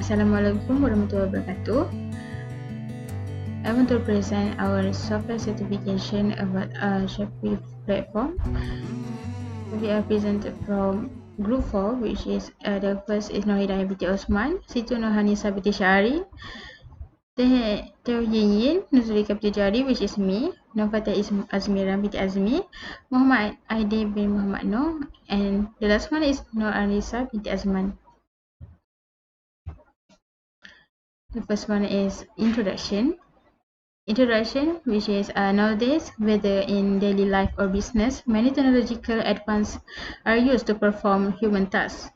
Assalamualaikum warahmatullahi wabarakatuh. I want to present our software certification about Shopee platform. We are presented from Group 4, which is the first is HIDAYAH binti OSMAN, SITI HANISAH binti SHA'ARI, TEOH NURZULIKHA binti JUHARI, which is me, FATIHAH AZMIRA binti AZMI, Aidel bin Muhammad NOOR, and the last one is ANIESSA binti AZMAN. The first one is introduction, which is nowadays, whether in daily life or business, many technological advances are used to perform human tasks.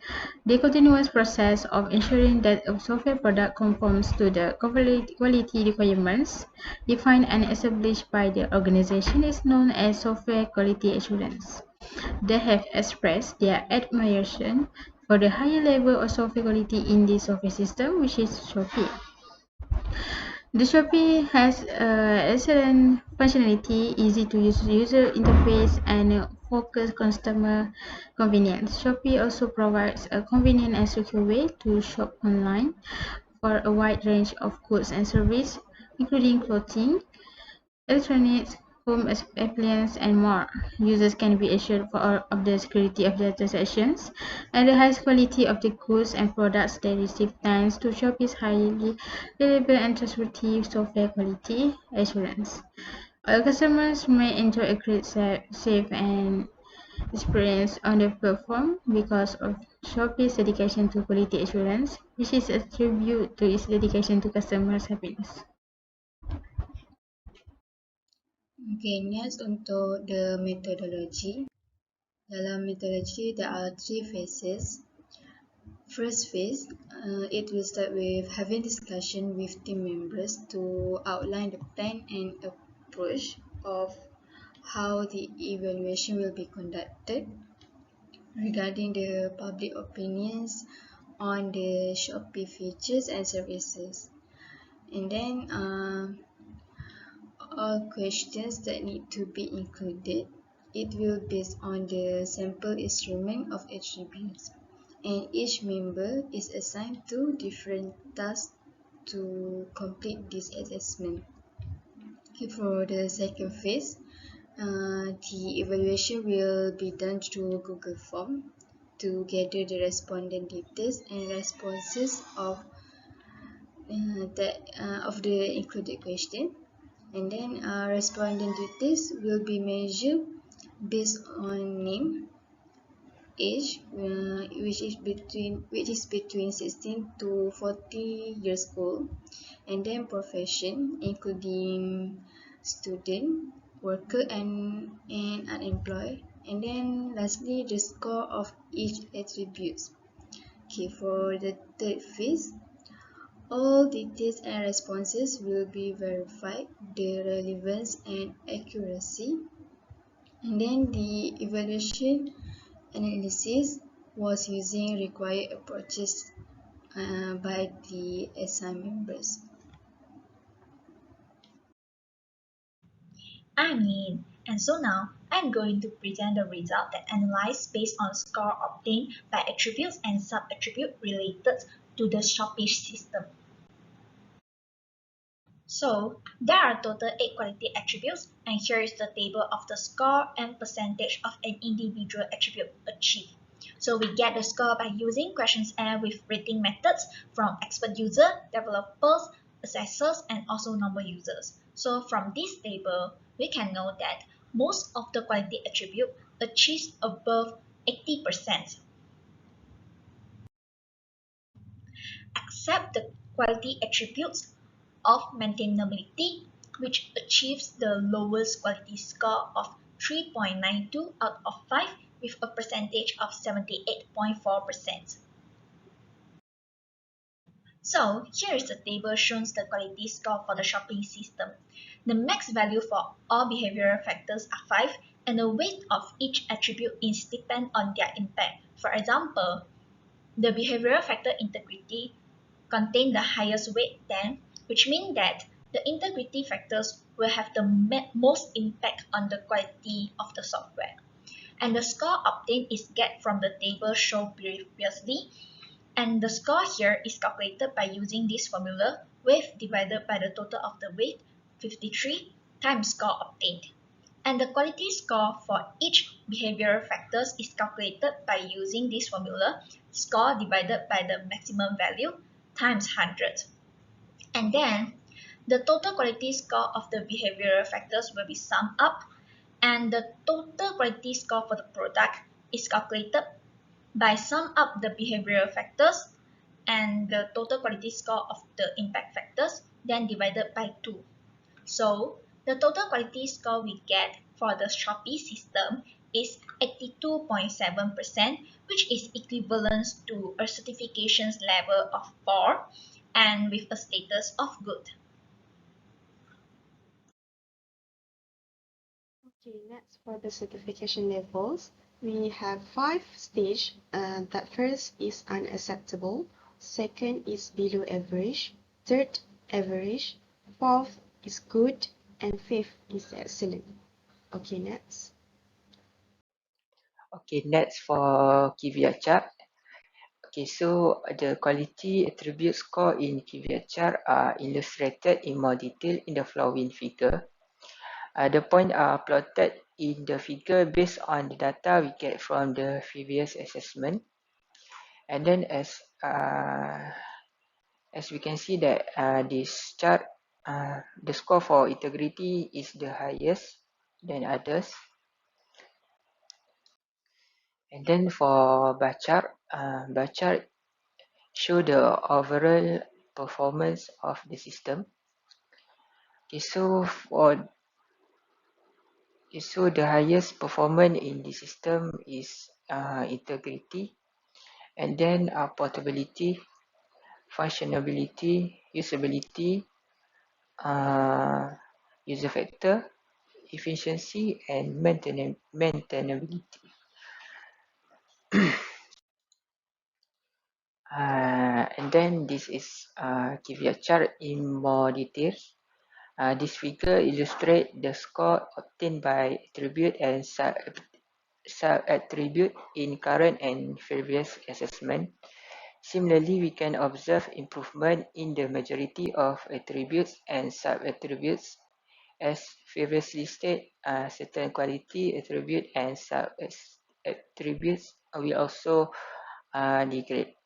The continuous process of ensuring that a software product conforms to the quality requirements defined and established by the organization is known as software quality assurance. They have expressed their admiration for the higher level of software quality in the software system, which is Shopee. The Shopee has excellent functionality, easy to use user interface, and focused customer convenience. Shopee also provides a convenient and secure way to shop online for a wide range of goods and services, including clothing, electronics, home appliances, and more. Users can be assured of the security of their transactions and the highest quality of the goods and products they receive thanks to Shopee's highly reliable and trustworthy software quality assurance. All customers may enjoy a great safe and experience on the platform because of Shopee's dedication to quality assurance, which is a tribute to its dedication to customers' happiness. Okay, next untuk the methodology. Dalam methodology, there are 3 phases. First phase, it will start with having discussion with team members to outline the plan and approach of how the evaluation will be conducted regarding the public opinions on the Shopee features and services. And then all questions that need to be included. It will based on the sample instrument of attributes, and each member is assigned to different tasks to complete this assessment. Okay, for the second phase, the evaluation will be done through Google Form to gather the respondent details and responses of the included question. And then respondent details will be measured based on name, age, which is between 16 to 40 years old, and then profession, including student, worker, and unemployed, and then lastly the score of each attributes. Okay, for the third phase, all details and responses will be verified, the relevance and accuracy, and then the evaluation analysis was using required approaches by the assigned members. And so now I'm going to present the result that analyzed based on score obtained by attributes and sub-attribute related to the Shopee system. So there are total 8 quality attributes, and here is the table of the score and percentage of an individual attribute achieved. So we get the score by using questionnaire with rating methods from expert user, developers, assessors, and also normal users. So from this table, we can know that most of the quality attribute achieves above 80%. Except the quality attributes of maintainability, which achieves the lowest quality score of 3.92 out of 5 with a percentage of 78.4%. So here is the table shows the quality score for the Shopee system. The max value for all behavioral factors are 5, and the weight of each attribute is depend on their impact. For example, the behavioral factor integrity contain the highest weight 10, which means that the integrity factors will have the most impact on the quality of the software. And the score obtained is get from the table shown previously. And the score here is calculated by using this formula, weight divided by the total of the weight, 53, times score obtained. And the quality score for each behavioral factors is calculated by using this formula, score divided by the maximum value times 100. And then the total quality score of the behavioral factors will be summed up, and the total quality score for the product is calculated by sum up the behavioral factors and the total quality score of the impact factors, then divided by 2. So the total quality score we get for the Shopee system is 82.7%, which is equivalent to a certifications level of 4 and with a status of good. Okay, next for the certification levels, we have 5 stages. That first is unacceptable, second is below average, third average, fourth is good, and fifth is excellent. Okay, next. Okay, next for KVR chart. Okay, so the quality attribute score in KVR chart are illustrated in more detail in the following figure. The points are plotted in the figure based on the data we get from the previous assessment. And then as we can see that this chart, the score for integrity is the highest than others. And then for bar chart show the overall performance of the system. Okay, so the highest performance in the system is integrity, and then portability, functionality, usability, user factor, efficiency, and maintainability. And then this is give you a chart in more details. This figure illustrates the score obtained by attribute and sub-attribute in current and previous assessment. Similarly, we can observe improvement in the majority of attributes and sub-attributes. As previously stated, certain quality attribute and sub-attributes will also degrade.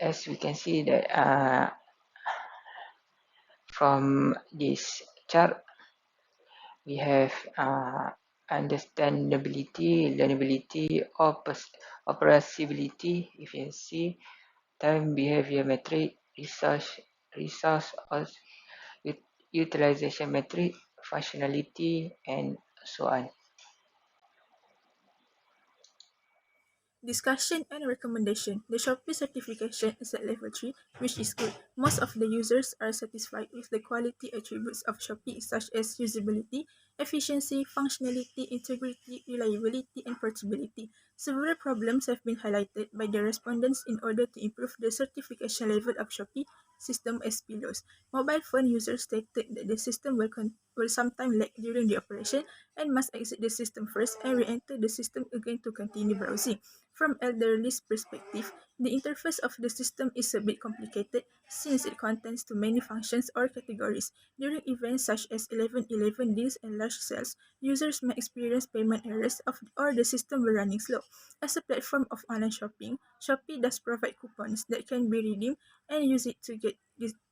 As we can see that from this chart, we have understandability, learnability, operability, efficiency, time behavior metric, resource utilization metric, functionality, and so on. Discussion and recommendation. The Shopee certification is at level 3, which is good. Most of the users are satisfied with the quality attributes of Shopee, such as usability, efficiency, functionality, integrity, reliability, and portability. Several problems have been highlighted by the respondents in order to improve the certification level of Shopee system as follows. Mobile phone users stated that the system will sometimes lag during the operation and must exit the system first and re-enter the system again to continue browsing. From elderly's perspective, the interface of the system is a bit complicated since it contains too many functions or categories. During events such as 11/11 deals and large sales, users may experience payment errors or the system will running slow. As a platform of online shopping, Shopee does provide coupons that can be redeemed and use it to get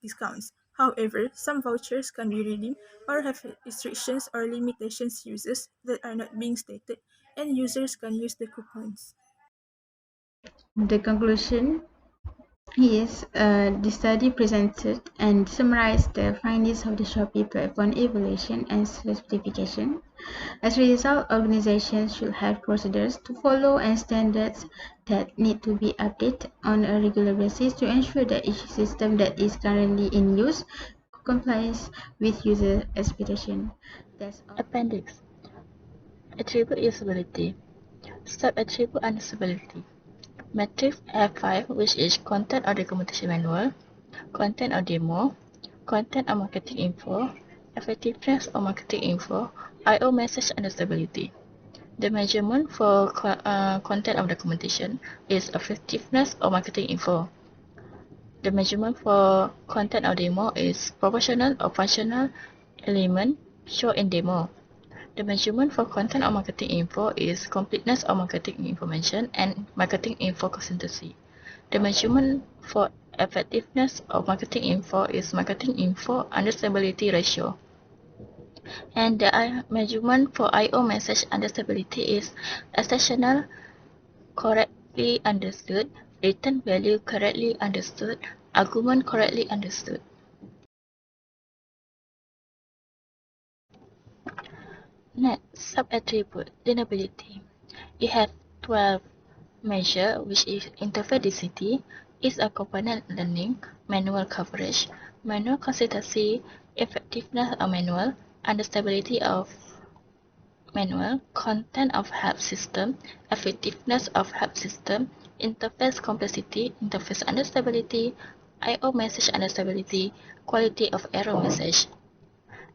discounts. However, some vouchers can be redeemed or have restrictions or limitations uses that are not being stated, and users can use the coupons. The conclusion is the study presented and summarized the findings of the Shopee platform evaluation and certification. As a result, organizations should have procedures to follow and standards that need to be updated on a regular basis to ensure that each system that is currently in use complies with user expectation. That's all. Appendix. Attribute usability. Sub-attribute unusability. Matrix F5, which is content or documentation manual, content or demo, content or marketing info, effectiveness or marketing info, IO message unusability. The measurement for content of documentation is effectiveness of marketing info. The measurement for content of demo is proportional or functional element shown in demo. The measurement for content of marketing info is completeness of marketing information and marketing info consistency. The measurement for effectiveness of marketing info is marketing info understandability ratio. And the measurement for I/O message understandability is assertional correctly understood, return value correctly understood, argument correctly understood. Next, sub-attribute learnability. You have 12 measure, which is interface is a component learning, manual coverage, manual consistency, effectiveness of manual, understandability of manual, content of help system, effectiveness of help system, interface complexity, interface understandability, I/O message understandability, quality of error message.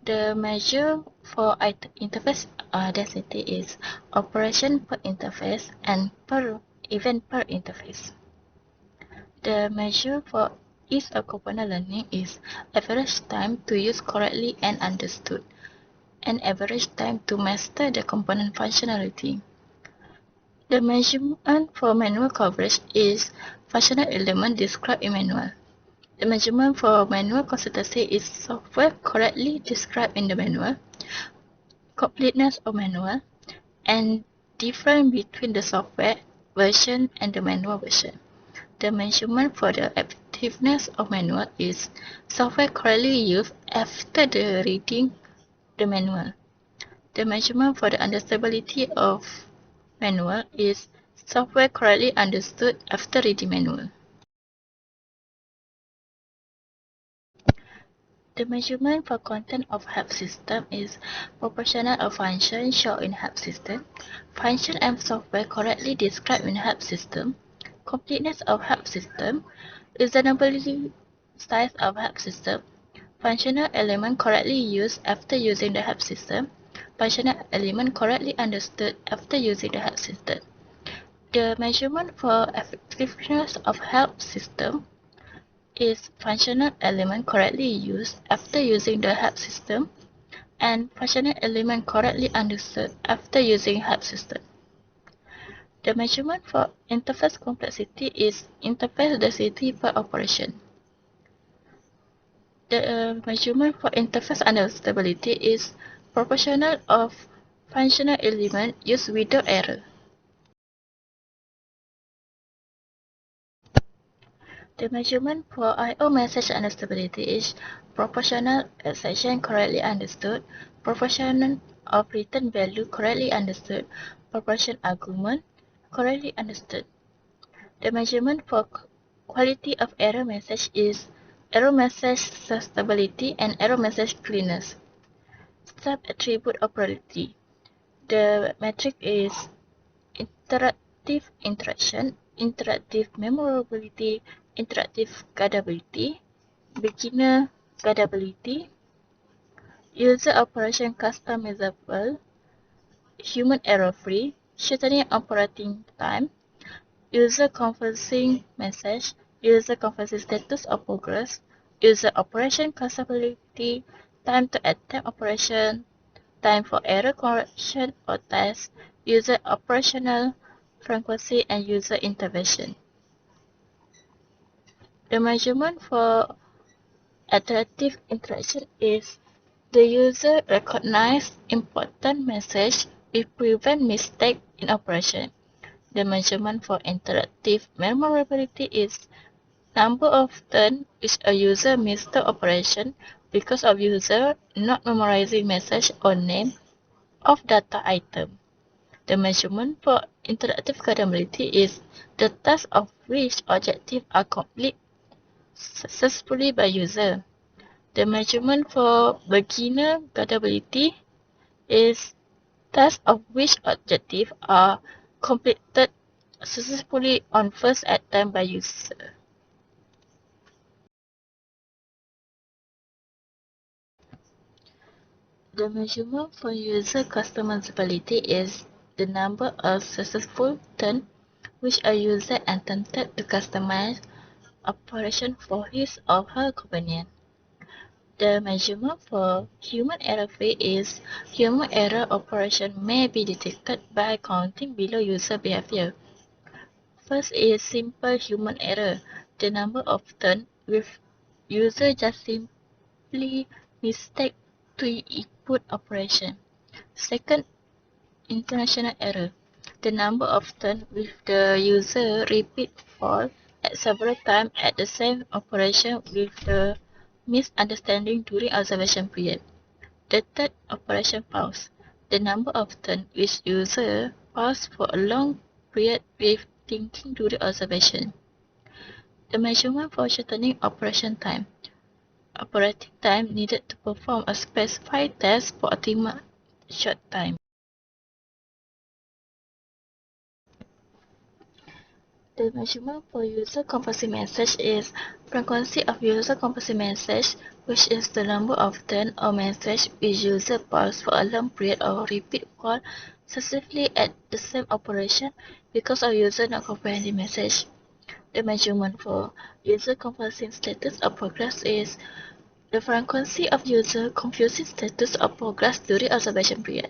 The measure for interface density is operation per interface and per event per interface. The measure for each of component learning is average time to use correctly and understood, and average time to master the component functionality. The measurement for manual coverage is functional element described in manual. The measurement for manual consistency is software correctly described in the manual, completeness of manual, and difference between the software version and the manual version. The measurement for the effectiveness of manual is software correctly used after the reading the manual. The measurement for the understandability of manual is software correctly understood after reading manual. The measurement for content of help system is proportional of function shown in help system, function and software correctly described in help system, completeness of help system, reasonability size of help system, functional element correctly used after using the help system, functional element correctly understood after using the help system. The measurement for effectiveness of help system is functional element correctly used after using the help system and functional element correctly understood after using help system. The measurement for interface complexity is interface density per operation. The measurement for interface understandability is proportional of functional element used without error. The measurement for I/O message understandability is proportional exception correctly understood, proportion of return value correctly understood, proportion argument correctly understood. The measurement for quality of error message is error message stability and error message cleanness. Sub-attribute operability. The metric is interactive interaction, interactive memorability, interactive guardability, beginner guardability, user operation customizable, human error-free, shortening operating time, user conferencing message, user conferencing status of progress, user operation customizability, time to attempt operation, time for error correction or test, user operational frequency, and user intervention. The measurement for interactive interaction is the user recognize important message which prevent mistake in operation. The measurement for interactive memorability is number of times which a user missed the operation because of user not memorizing message or name of data item. The measurement for interactive capability is the task of which objectives are complete successfully by user. The measurement for beginner capability is tasks of which objectives are completed successfully on first attempt by user. The measurement for user customizability is the number of successful turns which a user attempted to customize operation for his or her convenience. The measurement for human error free is human error operation may be detected by counting below user behavior. First is simple human error, the number of turns with user just simply mistake to input operation. Second, international error, the number of turns with the user repeat fault at several times at the same operation with the misunderstanding during observation period. The third, operation pause, the number of turns which user pause for a long period with thinking during observation. The measurement for shortening operation time, operating time needed to perform a specified task for optimal short time. The measurement for user composite message is frequency of user composite message, which is the number of turns or message which user pause for a long period or repeat call successively at the same operation because of user not comprehending message. The measurement for user confusing status of progress is the frequency of user confusing status of progress during observation period.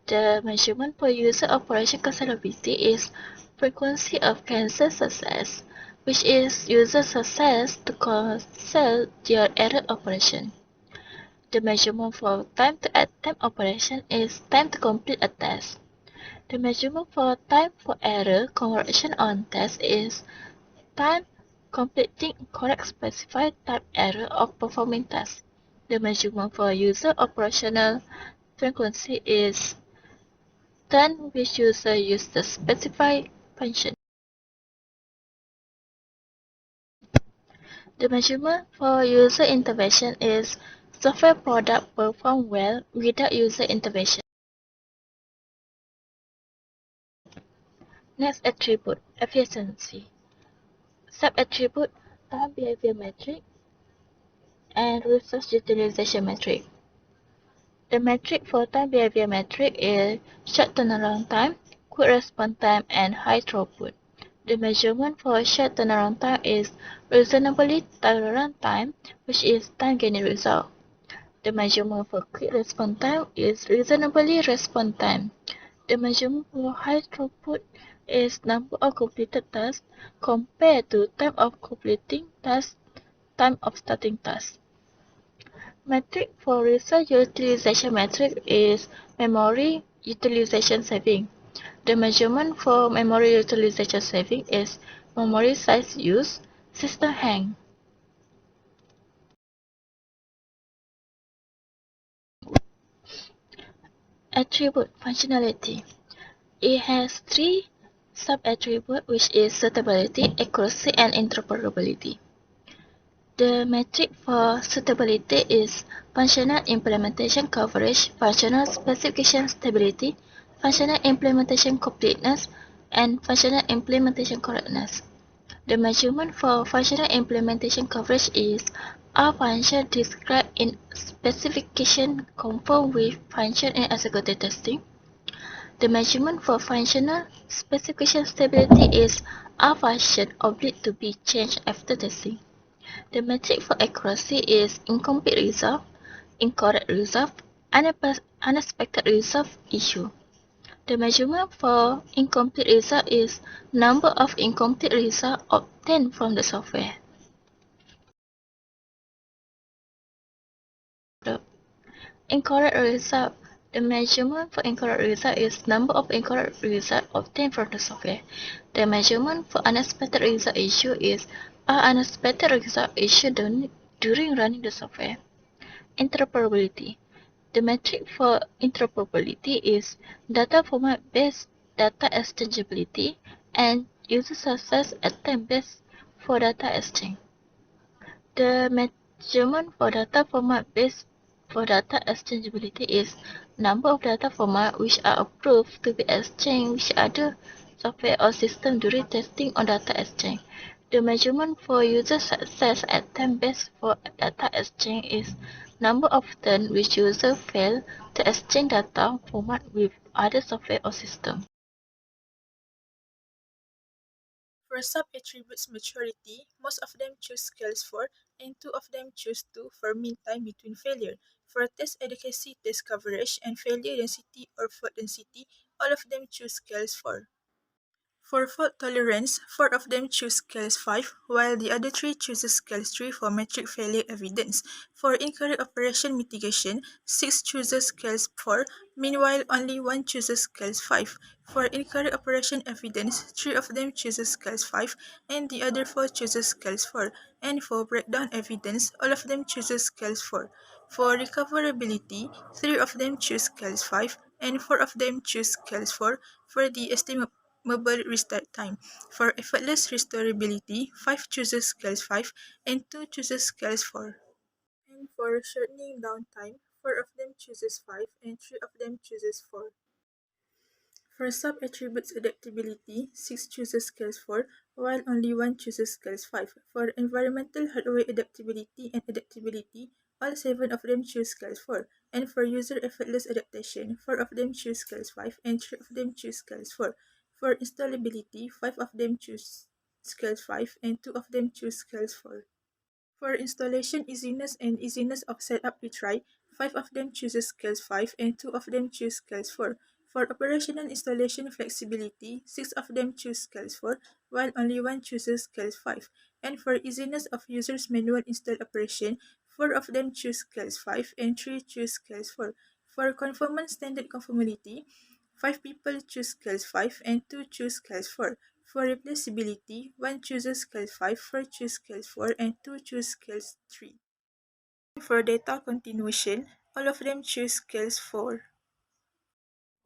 The measurement for user operation cancelability is frequency of cancel success, which is user success to cancel their error operation. The measurement for time to attempt operation is time to complete a task. The measurement for time for error correction on task is time completing correct specified type error of performing task. The measurement for user operational frequency is turn which user use the specified function. The measurement for user intervention is software product perform well without user intervention. Next attribute, efficiency. Sub-attribute, time behavior metric and resource utilization metric. The metric for time behavior metric is short turnaround time, quick response time, and high throughput. The measurement for short turnaround time is reasonably turnaround time, which is time gaining result. The measurement for quick response time is reasonably response time. The measurement for high throughput is number of completed tasks compared to time of completing task, time of starting task. Metric for resource utilization metric is memory utilization saving. The measurement for memory utilization saving is memory size used, system hang. Attribute functionality. It has three sub-attributes, which is suitability, accuracy, and interoperability. The metric for suitability is functional implementation coverage, functional specification stability, functional implementation completeness, and functional implementation correctness. The measurement for functional implementation coverage is a function described in specification conform with function in executed testing. The measurement for functional specification stability is a function object to be changed after testing. The metric for accuracy is incomplete result, incorrect result, unexpected result issue. The measurement for incomplete result is number of incomplete results obtained from the software. The incorrect result. The measurement for incorrect result is number of incorrect results obtained from the software. The measurement for unexpected result issue is unexpected result issue during running the software. Interoperability. The metric for interoperability is data format-based data exchangeability and user success attempt-based for data exchange. The measurement for data format-based for data exchangeability is number of data formats which are approved to be exchanged with other software or system during testing or data exchange. The measurement for user success attempt-based for data exchange is number of times which user fail to exchange data format with other software or system. For sub-attributes maturity, most of them choose scales 4 and 2 of them choose 2 for mean time between failure. For test adequacy, test coverage, and failure density or fault density, all of them choose scales 4. For fault tolerance, 4 of them choose scales 5, while the other 3 chooses scales 3 for metric failure evidence. For incorrect operation mitigation, 6 chooses scales 4, meanwhile only 1 chooses scales 5. For incorrect operation evidence, 3 of them chooses scales 5, and the other 4 chooses scales 4. And for breakdown evidence, all of them chooses scales 4. For recoverability, 3 of them choose scales 5, and 4 of them choose scales 4 for the estimate mobile restart time. For effortless restorability, 5 chooses scales 5 and 2 chooses scales 4. And for shortening downtime, 4 of them chooses 5 and 3 of them chooses 4. For sub-attributes adaptability, 6 chooses scales 4, while only 1 chooses scales 5. For environmental hardware adaptability and adaptability, all 7 of them choose scales 4. And for user effortless adaptation, 4 of them choose scales 5 and 3 of them choose scales 4. For installability, 5 of them choose scales 5 and 2 of them choose scales 4. For installation easiness and easiness of setup retry, 5 of them chooses scales 5 and 2 of them choose scales 4. For operational installation flexibility, 6 of them choose scales 4, while only 1 chooses scales 5. And for easiness of user's manual install operation, 4 of them choose scales 5 and 3 choose scales 4. For conformance standard conformability, 5 people choose scales 5 and 2 choose scales 4. For replaceability, 1 chooses scales 5, 4 choose scales 4, and 2 choose scales 3. For data continuation, all of them choose scales 4.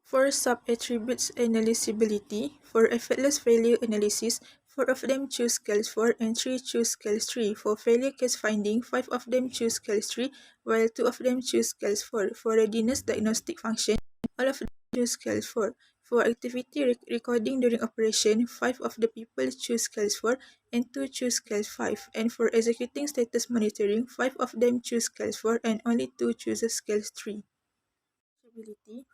For sub-attributes analyzability, for effortless failure analysis, 4 of them choose scales 4 and 3 choose scales 3. For failure case finding, 5 of them choose scales 3, while 2 of them choose scales 4. For readiness diagnostic function, all of them choose scales 4. For activity recording during operation, 5 of the people choose scales 4 and 2 choose scales 5. And for executing status monitoring, 5 of them choose scales 4 and only 2 chooses scales 3.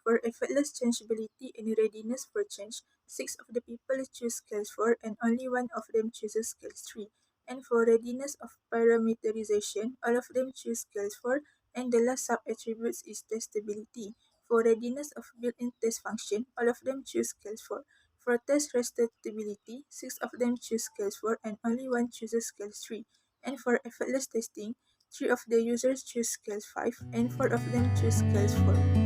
For effortless changeability and readiness for change, 6 of the people choose scales 4 and only 1 of them chooses scales 3. And for readiness of parameterization, all of them choose scales 4, and the last sub-attributes is testability. For readiness of built-in test function, all of them choose scales 4. For test restatability, 6 of them choose scales 4 and only 1 chooses scales 3. And for effortless testing, 3 of the users choose scales 5 and 4 of them choose scales 4.